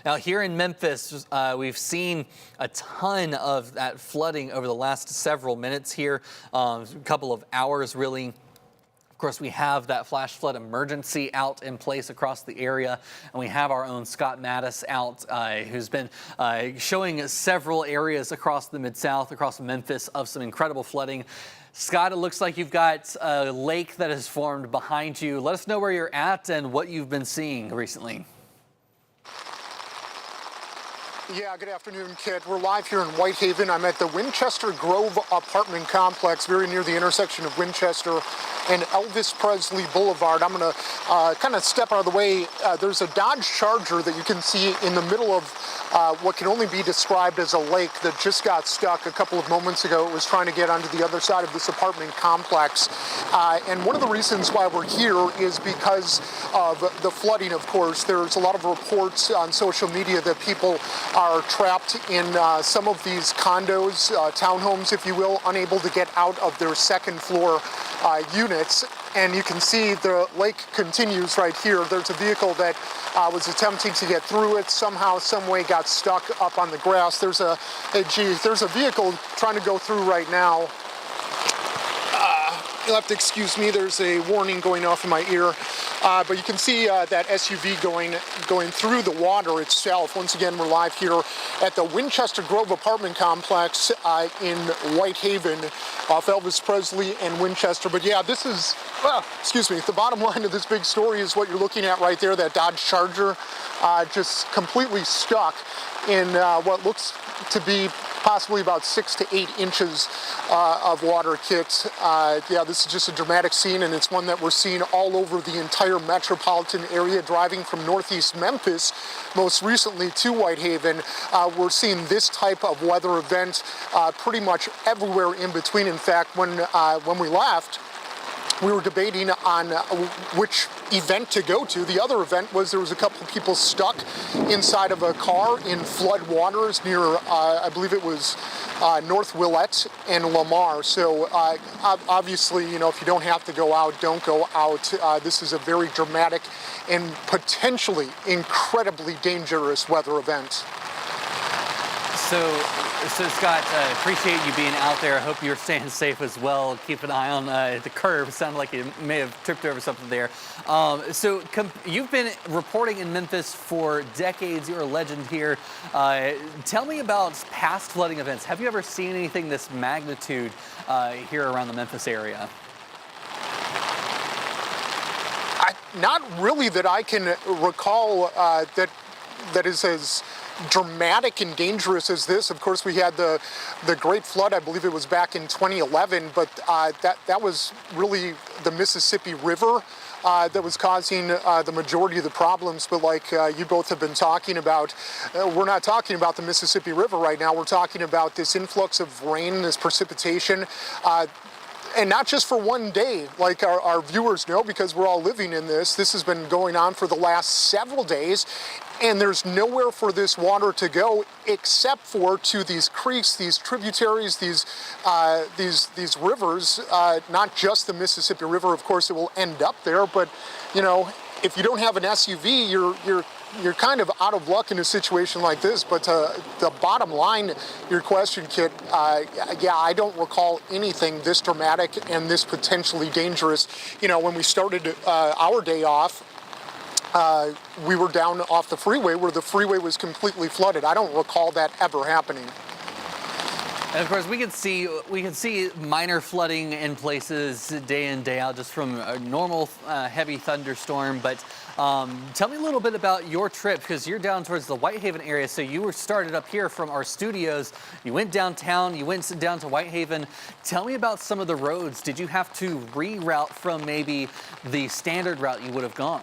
Now, here in Memphis, we've seen a ton of that flooding over the last several minutes here, a couple of hours really. Of course, we have that flash flood emergency out in place across the area, and we have our own Scott Mattis out, who's been showing several areas across the Mid-South, across Memphis, of some incredible flooding. Scott, it looks like you've got a lake that has formed behind you. Let us know where you're at and what you've been seeing recently. Yeah, good afternoon, Kit. We're live here in Whitehaven. I'm at the Winchester Grove apartment complex, very near the intersection of Winchester and Elvis Presley Boulevard. I'm going to kind of step out of the way. There's a Dodge Charger that you can see in the middle of what can only be described as a lake that just got stuck a couple of moments ago. It was trying to get onto the other side of this apartment complex. And one of the reasons why we're here is because of the flooding, of course. There's a lot of reports on social media that people are trapped in some of these condos, townhomes, if you will, unable to get out of their second floor units. And you can see the lake continues right here. There's a vehicle that was attempting to get through it. Somehow, some way got stuck up on the grass. There's a vehicle trying to go through right now. You'll have to excuse me, there's a warning going off in my ear. But you can see that SUV going through the water itself. Once again, we're live here at the Winchester Grove apartment complex in Whitehaven off Elvis Presley and Winchester. But yeah, this is, excuse me, the bottom line of this big story is what you're looking at right there, that Dodge Charger just completely stuck in what looks to be possibly about 6 to 8 inches of water, Kit. Yeah, this is just a dramatic scene, and it's one that we're seeing all over the entire metropolitan area. Driving from northeast Memphis, most recently to Whitehaven, we're seeing this type of weather event pretty much everywhere in between. In fact, when we left, we were debating on which event to go to. The other event was there was a couple of people stuck inside of a car in floodwaters near, I believe it was North Willette and Lamar. So obviously, you know, if you don't have to go out, don't go out. This is a very dramatic and potentially incredibly dangerous weather event. So Scott, appreciate you being out there. I hope you're staying safe as well. Keep an eye on the curb. Sounded like you may have tripped over something there. You've been reporting in Memphis for decades. You're a legend here. Tell me about past flooding events. Have you ever seen anything this magnitude here around the Memphis area? Not really that I can recall that is as dramatic and dangerous as this. Of course, we had the Great Flood, I believe it was back in 2011, but that was really the Mississippi River that was causing the majority of the problems. But like you both have been talking about, we're not talking about the Mississippi River right now. We're talking about this influx of rain, this precipitation, and not just for one day, like our viewers know, because we're all living in this. This has been going on for the last several days, and there's nowhere for this water to go except for to these creeks, these tributaries, these rivers. Not just the Mississippi River, of course, it will end up there. But you know, if you don't have an SUV, you're kind of out of luck in a situation like this. But the bottom line, your question, Kit, yeah, I don't recall anything this dramatic and this potentially dangerous. You know, when we started our day off, we were down off the freeway where the freeway was completely flooded. I don't recall that ever happening. And of course, we can see minor flooding in places day in, day out, just from a normal heavy thunderstorm. But tell me a little bit about your trip, because you're down towards the Whitehaven area. So you were started up here from our studios. You went downtown. You went down to Whitehaven. Tell me about some of the roads. Did you have to reroute from maybe the standard route you would have gone?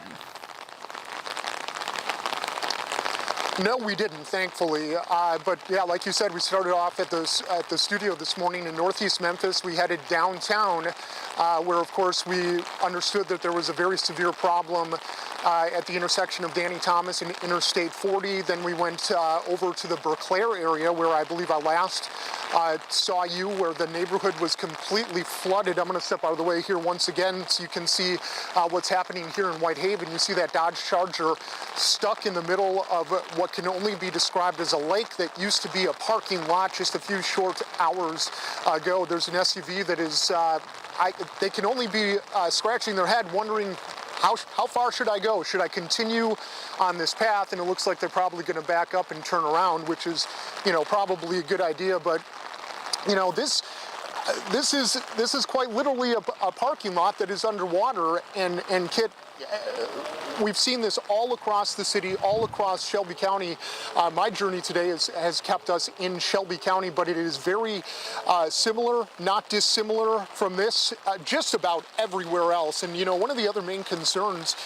No, we didn't, thankfully. But yeah, like you said, we started off at the studio this morning in northeast Memphis. We headed downtown, where of course we understood that there was a very severe problem at the intersection of Danny Thomas and Interstate 40. Then we went over to the Berclair area, where I believe I last saw you, where the neighborhood was completely flooded. I'm going to step out of the way here once again so you can see what's happening here in Whitehaven. You see that Dodge Charger stuck in the middle of what what can only be described as a lake that used to be a parking lot just a few short hours ago. There's an SUV that is, they can only be scratching their head wondering, how far should I go? Should I continue on this path? And it looks like they're probably going to back up and turn around, which is, probably a good idea. But, this is quite literally a parking lot that is underwater. And Kit, we've seen this all across the city, all across Shelby County. My journey today has kept us in Shelby County, but it is very similar, not dissimilar from this, just about everywhere else. And one of the other main concerns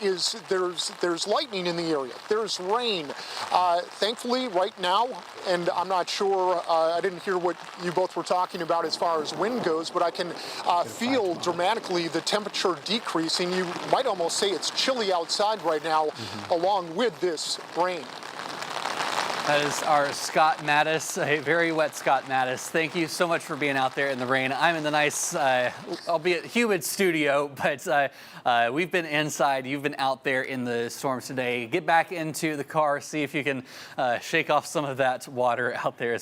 is there's lightning in the area. There's rain. Thankfully, right now, and I'm not sure, I didn't hear what you both were talking about as far as wind goes, but I can feel dramatically the temperature decreasing. You might almost say it's chilly outside right now, along with this rain. That is our Scott Mattis, a very wet Scott Mattis. Thank you so much for being out there in the rain. I'm in the nice, albeit humid studio, but we've been inside. You've been out there in the storms today. Get back into the car, see if you can shake off some of that water out there.